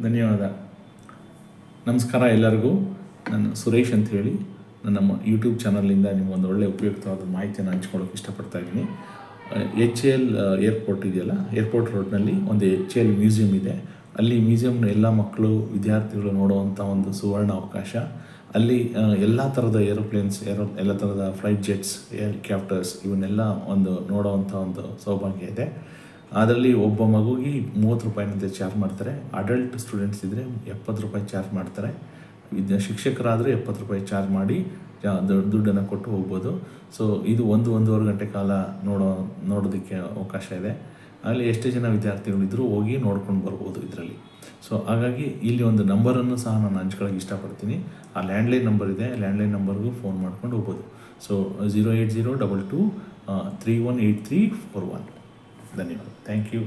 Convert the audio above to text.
ಧನ್ಯವಾದ. ನಮಸ್ಕಾರ ಎಲ್ಲರಿಗೂ. ನಾನು ಸುರೇಶ್ ಅಂತ ಹೇಳಿ ನಮ್ಮ ಯೂಟ್ಯೂಬ್ ಚಾನಲಿಂದ ನಿಮಗೊಂದು ಒಳ್ಳೆಯ ಉಪಯುಕ್ತವಾದ ಮಾಹಿತಿಯನ್ನು ಹಂಚ್ಕೊಳ್ಳೋಕೆ ಇಷ್ಟಪಡ್ತಾ ಇದ್ದೀನಿ. HAL ಏರ್ಪೋರ್ಟ್ ಇದೆಯಲ್ಲ, ಏರ್ಪೋರ್ಟ್ ರೋಡ್ನಲ್ಲಿ ಒಂದು HAL ಮ್ಯೂಸಿಯಂ ಇದೆ. ಅಲ್ಲಿ ಮ್ಯೂಸಿಯಮ್ನ ಎಲ್ಲ ಮಕ್ಕಳು ವಿದ್ಯಾರ್ಥಿಗಳು ನೋಡುವಂಥ ಒಂದು ಸುವರ್ಣ ಅವಕಾಶ. ಅಲ್ಲಿ ಎಲ್ಲ ಥರದ ಏರೋಪ್ಲೇನ್ಸ್, ಎಲ್ಲ ಥರದ ಫ್ಲೈಟ್ ಜೆಟ್ಸ್, ಹೆಲಿಕಾಪ್ಟರ್ಸ್ ಇವನ್ನೆಲ್ಲ ನೋಡೋವಂಥ ಒಂದು ಸೌಭಾಗ್ಯ ಇದೆ. ಅದರಲ್ಲಿ ಒಬ್ಬ ಮಗುವಿಗೆ 30 ರೂಪಾಯಿನಂತೆ ಚಾರ್ಜ್ ಮಾಡ್ತಾರೆ. ಅಡಲ್ಟ್ ಸ್ಟೂಡೆಂಟ್ಸ್ ಇದ್ದರೆ 70 ರೂಪಾಯಿ ಚಾರ್ಜ್ ಮಾಡ್ತಾರೆ. ಶಿಕ್ಷಕರಾದರೆ 70 ರೂಪಾಯಿ ಚಾರ್ಜ್ ಮಾಡಿ ದುಡ್ಡನ್ನು ಕೊಟ್ಟು ಹೋಗ್ಬೋದು. ಸೊ ಇದು 1-1.5 ಗಂಟೆ ಕಾಲ ನೋಡೋದಕ್ಕೆ ಅವಕಾಶ ಇದೆ. ಅಲ್ಲಿ ಎಷ್ಟೇ ಜನ ವಿದ್ಯಾರ್ಥಿಗಳಿದ್ದರೂ ಹೋಗಿ ನೋಡ್ಕೊಂಡು ಬರ್ಬೋದು ಇದರಲ್ಲಿ. ಸೊ ಹಾಗಾಗಿ ಇಲ್ಲಿ ಒಂದು ನಂಬರನ್ನು ಸಹ ನಾನು ಹಂಚ್ಕೊಳ್ಳೋಕೆ ಇಷ್ಟಪಡ್ತೀನಿ. ಆ ಲ್ಯಾಂಡ್ಲೈನ್ ನಂಬರ್ ಇದೆ, ಲ್ಯಾಂಡ್ಲೈನ್ ನಂಬರ್ಗೂ ಫೋನ್ ಮಾಡ್ಕೊಂಡು ಹೋಗ್ಬೋದು. ಸೊ 08022 318341. ಧನ್ಯವಾದ. Thank you.